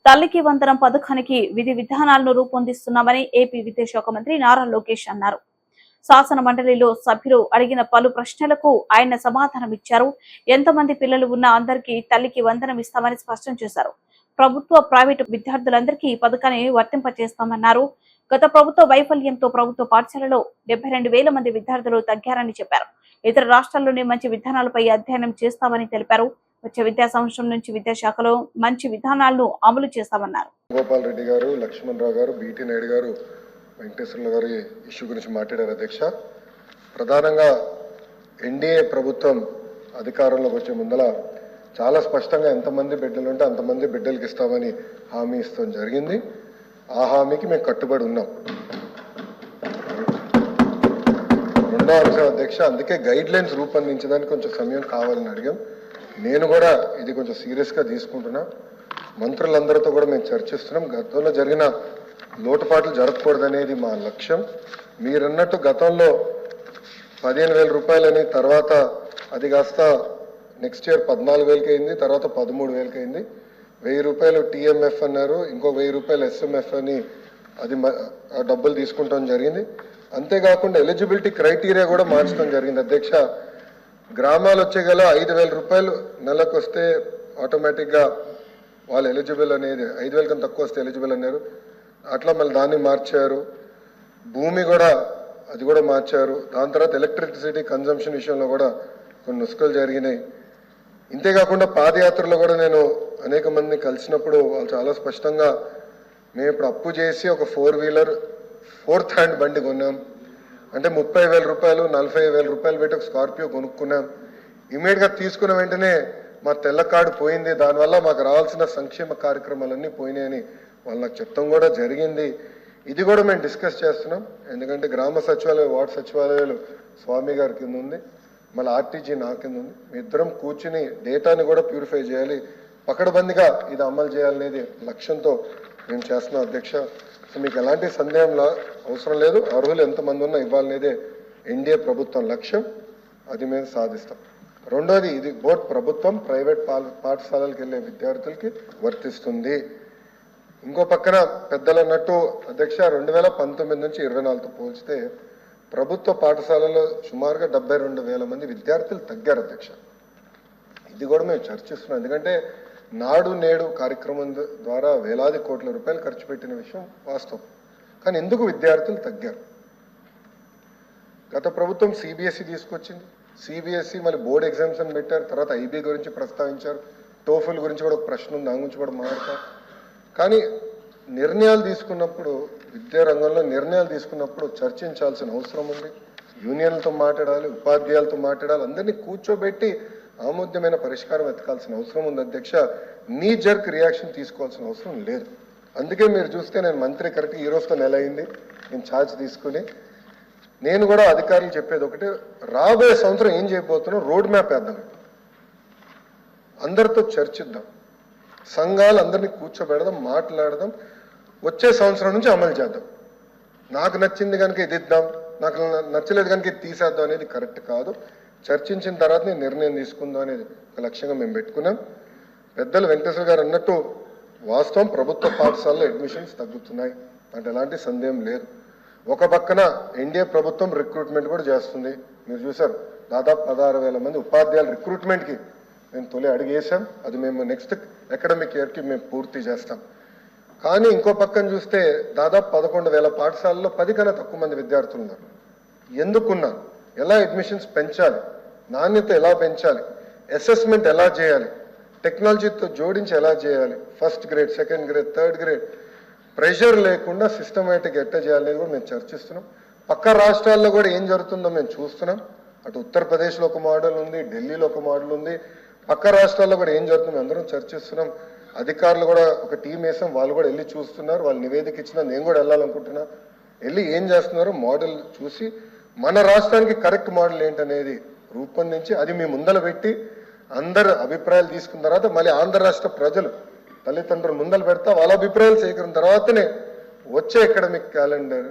తల్లికి వందనం పథకానికి విధి విధానాలను రూపొందిస్తున్నామని ఏపీ విద్యాశాఖ మంత్రి నారా లోకేష్ అన్నారు. శాసన మండలిలో సభ్యులు అడిగిన పలు ప్రశ్నలకు ఆయన సమాధానమిచ్చారు. ఎంతమంది పిల్లలు ఉన్నా అందరికీ తల్లికి వందనం ఇస్తామని స్పష్టం చేశారు. ప్రభుత్వ ప్రైవేటు విద్యార్థులందరికీ ఈ పథకాన్ని వర్తింపజేస్తామన్నారు. గత ప్రభుత్వ వైఫల్యంతో ప్రభుత్వ పాఠశాలలో 72,000 మంది విద్యార్థులు తగ్గారని చెప్పారు. ఇతర రాష్ట్రాల్లోని మంచి విధానాలపై అధ్యయనం చేస్తామని తెలిపారు. వచ్చే విద్యా సంవత్సరం నుంచి విద్యాశాఖలో మంచి విధానాలను అమలు చేస్తామన్నారు. గోపాల్ రెడ్డి గారు, లక్ష్మణ్ రావు గారు, బీటీ నాయుడు గారు, వెంకటేశ్వర్ల గారు ఇష్యూ గురించి మాట్లాడారు. అధ్యక్ష, ప్రధానంగా ఎన్డీఏ ప్రభుత్వం అధికారంలోకి వచ్చే ముందల చాలా స్పష్టంగా ఎంతమంది బిడ్డలు ఉంటే అంతమంది బిడ్డలకి ఇస్తామని హామీ ఇస్తాం జరిగింది. ఆ హామీకి మేము కట్టుబడి ఉన్నాం. రెండో అంశం అధ్యక్ష, అందుకే గైడ్ లైన్స్ రూపొందించడానికి కొంచెం సమయం కావాలని అడిగాం. నేను కూడా ఇది కొంచెం సీరియస్గా తీసుకుంటున్నా. మంత్రులందరితో కూడా మేము చర్చిస్తున్నాం. గతంలో జరిగిన లోటుపాట్లు జరగకూడదనేది మా లక్ష్యం. మీరన్నట్టు గతంలో 15,000 రూపాయలని, తర్వాత అది కాస్త నెక్స్ట్ ఇయర్ 14,000కి అయింది, తర్వాత 13,000కి అయింది. 1,000 రూపాయలు టీఎంఎఫ్ అన్నారు, ఇంకో 1,000 రూపాయలు ఎస్ఎంఎఫ్ అని అది డబ్బులు తీసుకుంటాం జరిగింది. అంతేకాకుండా ఎలిజిబిలిటీ క్రైటీరియా కూడా మార్చడం జరిగింది. అధ్యక్ష, గ్రామాలు వచ్చే గల 5,000 రూపాయలు నెలకు వస్తే ఆటోమేటిక్గా వాళ్ళు ఎలిజిబుల్ అనేది, 5,000 కన్నా తక్కువ వస్తే ఎలిజిబుల్ అన్నారు. అట్లా మళ్ళీ దాన్ని మార్చారు. భూమి కూడా అది కూడా మార్చారు. దాని తర్వాత ఎలక్ట్రిసిటీ కన్జంప్షన్ విషయంలో కూడా కొన్ని నుసుకలు జరిగినాయి. ఇంతేకాకుండా పాదయాత్రలో కూడా నేను అనేక మందిని కలిసినప్పుడు వాళ్ళు చాలా స్పష్టంగా, మేము ఇప్పుడు అప్పు చేసి ఒక 4-వీలర్ 4th హ్యాండ్ బండి కొన్నాం అంటే 30,000 రూపాయలు 40,000 రూపాయలు పెట్టి ఒక స్కార్పియో కొనుక్కున్నాం. ఇమీడియట్గా తీసుకున్న వెంటనే మా తెల్ల కార్డు పోయింది, దానివల్ల మాకు రావాల్సిన సంక్షేమ కార్యక్రమాలన్నీ పోయినాయని వాళ్ళు నాకు చెప్తాం కూడా జరిగింది. ఇది కూడా మేము డిస్కస్ చేస్తున్నాం. ఎందుకంటే గ్రామ సచివాలయ, వార్డు సచివాలయాలు స్వామి గారి కింద ఉంది, మళ్ళీ ఆర్టీజీ నా కింద ఉంది. మీ ఇద్దరం కూర్చుని డేటాని కూడా ప్యూరిఫై చేయాలి, పకడ్బందీగా ఇది అమలు చేయాలనేది లక్ష్యంతో మేము చేస్తున్నాం. అధ్యక్ష, మీకు ఎలాంటి సందేహంలా అవసరం లేదు. అర్హులు ఎంతమంది ఉన్నా ఇవ్వాలనేదే ఎన్డీఏ ప్రభుత్వం లక్ష్యం. అది మేము సాధిస్తాం. రెండోది, ఇది బోర్డు ప్రభుత్వం ప్రైవేట్ పాఠశాలలకు వెళ్ళే విద్యార్థులకి వర్తిస్తుంది. ఇంకో పక్కన పెద్దలు అన్నట్టు అధ్యక్ష, 2019 నుంచి 24తో పోల్చితే ప్రభుత్వ పాఠశాలలో సుమారుగా 72,000 మంది విద్యార్థులు తగ్గారు. అధ్యక్ష, ఇది కూడా మేము చర్చిస్తున్నాం. ఎందుకంటే నాడు నేడు కార్యక్రమం ద్వారా వేలాది కోట్ల రూపాయలు ఖర్చు పెట్టిన విషయం వాస్తవం. కానీ ఎందుకు విద్యార్థులు తగ్గారు? గత ప్రభుత్వం సిబిఎస్ఈ తీసుకొచ్చింది. సిబిఎస్ఈ మళ్ళీ బోర్డు ఎగ్జామ్స్ అని పెట్టారు. తర్వాత ఐబీ గురించి ప్రస్తావించారు. టోఫెల్ గురించి కూడా ఒక ప్రశ్న ఉంది, దాని గురించి కూడా మాట్లాడతారు. కానీ నిర్ణయాలు తీసుకున్నప్పుడు, విద్యా రంగంలో నిర్ణయాలు తీసుకున్నప్పుడు చర్చించాల్సిన అవసరం ఉంది. యూనియన్లతో మాట్లాడాలి, ఉపాధ్యాయులతో మాట్లాడాలి, అందరినీ కూర్చోబెట్టి ఆమోద్యమైన పరిష్కారం వెతకాల్సిన అవసరం ఉంది. అధ్యక్ష, నీ జర్క్ రియాక్షన్ తీసుకోవాల్సిన అవసరం లేదు. అందుకే మీరు చూస్తే నేను మంత్రి కరెక్ట్గా ఈ రోజుతో నెల అయింది నేను ఛార్జ్ తీసుకుని. నేను కూడా అధికారులు చెప్పేది ఒకటే, రాబోయే సంవత్సరం ఏం చేయబోతున్నాం రోడ్ మ్యాప్ వేద్దాం, అందరితో చర్చిద్దాం, సంఘాలు అందరినీ కూర్చోబెడదాం, మాట్లాడదాం, వచ్చే సంవత్సరం నుంచి అమలు చేద్దాం. నాకు నచ్చింది కనుక ఇది ఇద్దాం, నాకు నచ్చలేదు కనుక ఇది తీసేద్దాం అనేది కరెక్ట్ కాదు. చర్చించిన తర్వాత నేను నిర్ణయం తీసుకుందాం అనేది ఒక లక్ష్యంగా మేము పెట్టుకున్నాం. పెద్దలు వెంకటేశ్వర గారు అన్నట్టు వాస్తవం, ప్రభుత్వ పాఠశాలలో అడ్మిషన్స్ తగ్గుతున్నాయి అంటే ఎలాంటి సందేహం లేదు. ఒక పక్కన ఎన్డీఏ ప్రభుత్వం రిక్రూట్మెంట్ కూడా చేస్తుంది. మీరు చూసారు, దాదాపు 16,000 మంది ఉపాధ్యాయుల రిక్రూట్మెంట్కి మేము తొలి అడిగేసాం. అది మేము నెక్స్ట్ అకాడమిక్ ఇయర్కి మేము పూర్తి చేస్తాం. కానీ ఇంకో పక్కన చూస్తే దాదాపు 11,000 పాఠశాలలో 10 కన్నా తక్కువ మంది విద్యార్థులు ఉన్నారు. ఎందుకున్నారు? ఎలా అడ్మిషన్స్ పెంచాలి, నాణ్యత ఎలా పెంచాలి, అసెస్మెంట్ ఎలా చేయాలి, టెక్నాలజీతో జోడించి ఎలా చేయాలి, first grade, second grade, third grade pressure లేకుండా సిస్టమేటిక్ ఎట్లా చేయాలనేది కూడా మేము చర్చిస్తున్నాం. పక్క రాష్ట్రాల్లో కూడా ఏం జరుగుతుందో మేము చూస్తున్నాం. అటు ఉత్తరప్రదేశ్లో ఒక మోడల్ ఉంది, ఢిల్లీలో ఒక మోడల్ ఉంది, పక్క రాష్ట్రాల్లో కూడా ఏం జరుగుతుందో అందరం చర్చిస్తున్నాం. అధికారులు కూడా ఒక టీం వేసాం, వాళ్ళు కూడా వెళ్ళి చూస్తున్నారు. వాళ్ళు నివేదిక ఇచ్చినా నేను కూడా వెళ్ళాలనుకుంటున్నా. వెళ్ళి ఏం చేస్తున్నారో మోడల్ చూసి మన రాష్ట్రానికి కరెక్ట్ మోడల్ ఏంటనేది రూపొందించి అది మీ ముందల పెట్టి అందరు అభిప్రాయాలు తీసుకున్న తర్వాత మళ్ళీ ఆంధ్ర రాష్ట్ర ప్రజలు తల్లిదండ్రులు ముందలు పెడతా వాళ్ళ అభిప్రాయాలు సేకరిన తర్వాతనే వచ్చే అకాడమిక్ క్యాలెండర్